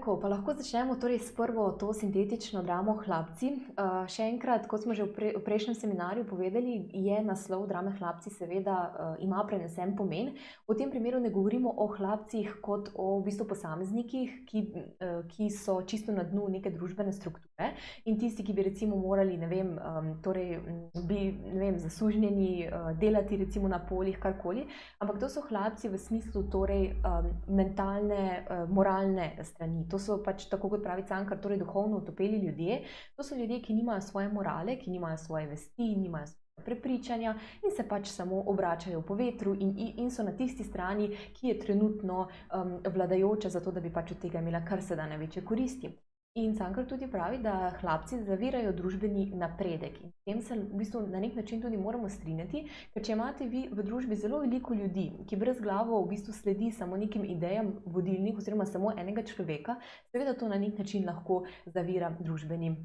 Tako, pa lahko začnemo torej s prvo to sintetično dramo Hlapci. Še enkrat, kot smo že v prejšnjem seminarju povedali, je naslov drame Hlapci seveda ima prenesen pomen. V tem primeru ne govorimo o hlapcih kot o v bistvu posameznikih, ki so čisto na dnu neke družbene strukture in tisti, ki bi recimo morali, ne vem, torej bi, ne vem, zasužnjeni, delati recimo na poljih, karkoli, ampak to so hlapci v smislu torej mentalne, moralne strani. To so pač, tako kot pravi Cankar, torej duhovno otopeli ljudje. To so ljudje, ki nimajo svoje morale, ki nimajo svoje vesti, nimajo svoje prepričanja in se pač samo obračajo po vetru in so na tisti strani, ki je trenutno vladajoča, zato da bi pač od tega imela kar se da največje koristi. In Cankar tudi pravi, da hlapci zavirajo družbeni napredek. In s tem se v bistvu na nek način tudi moramo strinjati, ker če imate vi v družbi zelo veliko ljudi, ki brezglavo v bistvu sledi samo nekim idejam vodilnih oziroma samo enega človeka, seveda to na nek način lahko zavira družbeni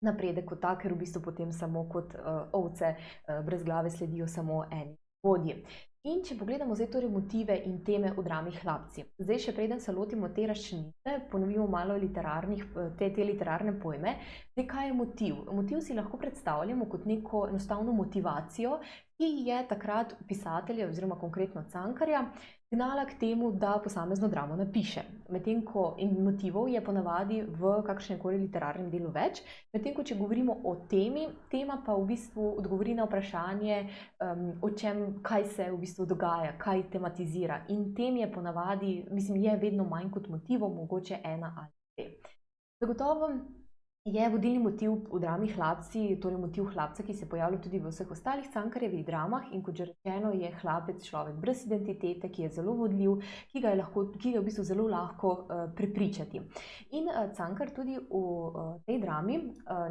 napredek kot tak, ker v bistvu potem samo kot ovce brezglave sledijo samo eni vodji. In če pogledamo zdaj torej motive in teme v drami Hlapci. Zdaj še preden se lotimo te razčlenitve, ponovimo malo te literarne pojme. Zdaj, kaj je motiv? Motiv si lahko predstavljamo kot neko enostavno motivacijo, ki je takrat pisatelja oziroma konkretno Cankarja gnala k temu, da posamezno dramo napiše. Medtem ko in motivov je ponavadi v kakšnekoli literarnem delu več, medtem ko če govorimo o temi, tema pa v bistvu odgovori na vprašanje, o čem, kaj se v bistvu dogaja, kaj tematizira. In tem je ponavadi, mislim, je vedno manj kot motivov, mogoče ena ali dve. Zagotovo je vodilni motiv v drami Hlapci, torej motiv hlapca, ki se pojavlja tudi v vseh ostalih Cankarjevih dramah, in kot že rečeno, je hlapec človek brez identitete, ki je zelo vodljiv, ki ga je v bistvu zelo lahko prepričati. In Cankar tudi v tej drami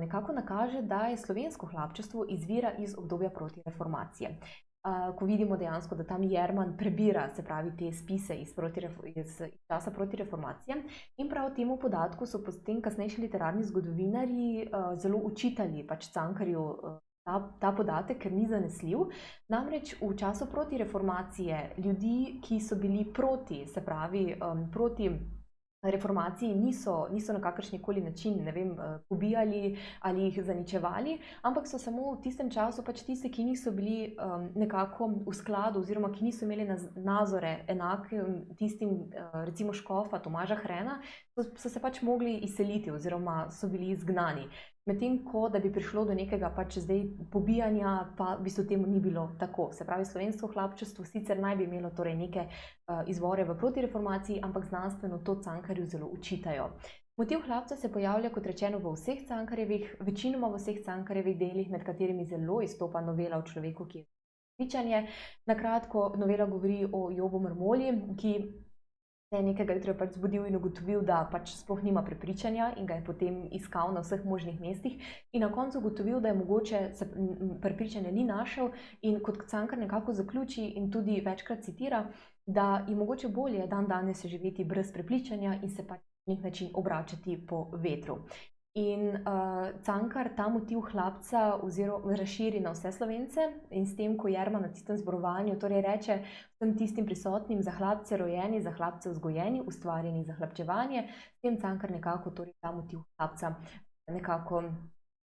nekako nakaže, da je slovensko hlapčevstvo izvira iz obdobja protireformacije. Ko vidimo dejansko, da tam Jerman prebira, se pravi, te spise iz časa protireformacije, in prav temu podatku so potem kasnejši literarni zgodovinarji zelo učitali pač Cankarju ta podatek, ker ni zanesljiv. Namreč v času protireformacije ljudi, ki so bili proti, se pravi, proti reformaciji niso na kakršnikoli način, ne vem, pobijali ali jih zaničevali, ampak so samo v tistem času pač tiste, ki niso bili nekako v skladu oziroma ki niso imeli nazore enake tistim, recimo škofa Tomaža Hrena, so se pač mogli izseliti oziroma so bili izgnani. Medtem ko, da bi prišlo do nekega pač zdaj pobijanja, pa v bistvu temu ni bilo tako. Se pravi, slovensko hlapčevstvo sicer naj bi imelo torej neke izvore v protireformaciji, ampak znanstveno to Cankarju zelo učitajo. Motiv hlapca se pojavlja, kot rečeno, v vseh Cankarjevih, večinoma v vseh Cankarjevih delih, med katerimi zelo izstopa novela o človeku, ki je prepričanje. Na kratko, novela govori o Jobu Mrmolji, ki se je nekega jutra pač zbudil in ugotovil, da pač sploh nima prepričanja in ga je potem iskal na vseh možnih mestih in na koncu ugotovil, da je mogoče prepričanja ni našel, in kot Cankar nekako zaključi in tudi večkrat citira, da je mogoče bolje dan danes živeti brez prepričanja in se pač na nek način obračati po vetru. In Cankar ta motiv hlapca razširi na vse Slovence in s tem, ko Jerman na tistem zborovanju torej reče vsem tistim prisotnim: za hlapce rojeni, za hlapce vzgojeni, ustvarjeni za hlapčevanje, s tem Cankar nekako torej ta motiv hlapca nekako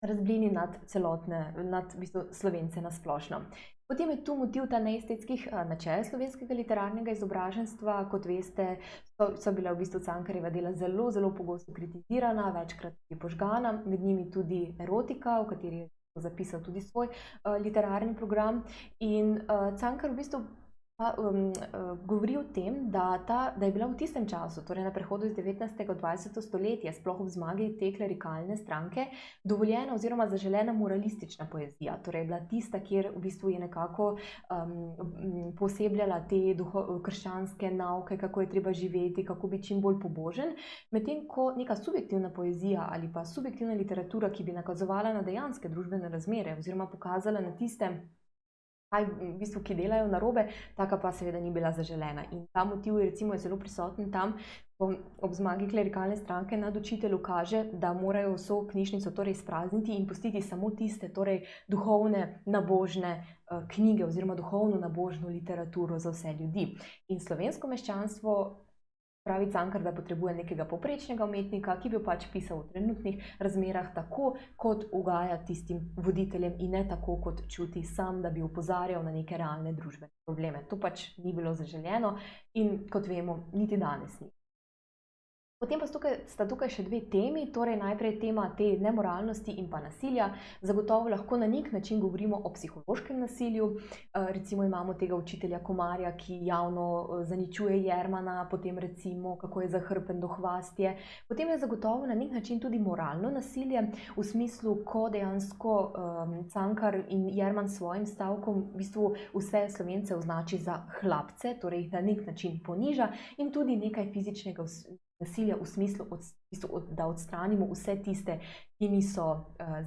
razblini nad v bistvu Slovence na splošno. Potem je tu motiv ta neestetskih načel slovenskega literarnega izobraženstva. Kot veste, so bila v bistvu Cankarjeva dela zelo, zelo pogosto kritizirana, večkrat tudi požgana, med njimi tudi erotika, v kateri je zapisal tudi svoj literarni program. In Cankar v bistvu govori o tem, da je bila v tistem času, torej na prehodu iz 19. v 20. stoletje, sploh ob zmagi te klerikalne stranke, dovoljena oziroma zaželena moralistična poezija. Torej je bila tista, kjer v bistvu je nekako posebljala te krščanske nauke, kako je treba živeti, kako biti čim bolj pobožen, medtem ko neka subjektivna poezija ali pa subjektivna literatura, ki bi nakazovala na dejanske družbene razmere oziroma pokazala na tiste, kaj v bistvu, ki delajo narobe, taka pa seveda ni bila zaželena. In ta motiv je recimo zelo prisoten tam, ko ob zmagi klerikalne stranke nad učitelju kaže, da morajo vso knjižnico torej izprazniti in pustiti samo tiste torej duhovne, nabožne knjige oziroma duhovno nabožno literaturo za vse ljudi. In slovensko meščanstvo pravi Cankar, da potrebuje nekega povprečnega umetnika, ki bi pač pisal v trenutnih razmerah tako, kot ugaja tistim voditeljem in ne tako, kot čuti sam, da bi opozarjal na neke realne družbene probleme. To pač ni bilo zaželeno in kot vemo, niti danes ni. Potem pa sta tukaj še dve temi, torej najprej tema te nemoralnosti in pa nasilja. Zagotovo lahko na nek način govorimo o psihološkem nasilju. Recimo imamo tega učitelja Komarja, ki javno zaničuje Jermana, potem recimo kako je zahrbten do hvastje. Potem je zagotovo na nek način tudi moralno nasilje, v smislu, ko dejansko Cankar in Jerman s svojim stavkom v bistvu vse Slovence označi za hlapce, torej jih na nek način poniža in tudi nekaj fizičnega nasilja v smislu, da odstranimo vse tiste, ki niso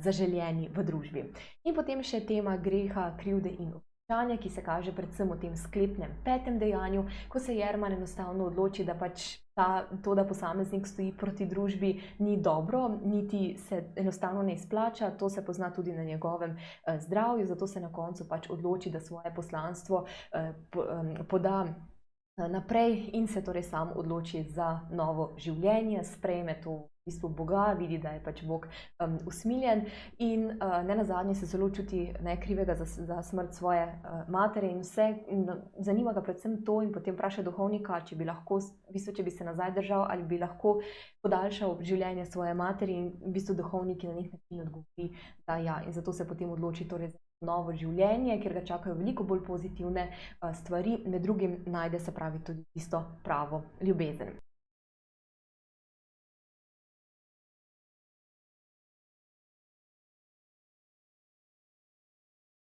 zaželjeni v družbi. In potem še tema greha, krivde in opravičanja, ki se kaže predvsem v tem sklepnem 5. dejanju, ko se Jerman enostavno odloči, da pač to, da posameznik stoji proti družbi, ni dobro, niti se enostavno ne izplača, to se pozna tudi na njegovem zdravju, zato se na koncu pač odloči, da svoje poslanstvo poda naprej in se torej sam odloči za novo življenje, sprejme to v bistvu Boga, vidi, da je pač Bog usmiljen in nenazadnje se zelo čuti krivega za smrt svoje matere in vse. Zanima ga predvsem to in potem vpraša duhovnika, če bi lahko, v bistvu, če bi se nazaj držal ali bi lahko podaljšal življenje svoje materi in v bistvu duhovnik na nek način odgovori, da ja. In zato se potem odloči torej za novo življenje, kjer ga čakajo veliko bolj pozitivne stvari, med drugim najde se pravi tudi tisto pravo ljubezen.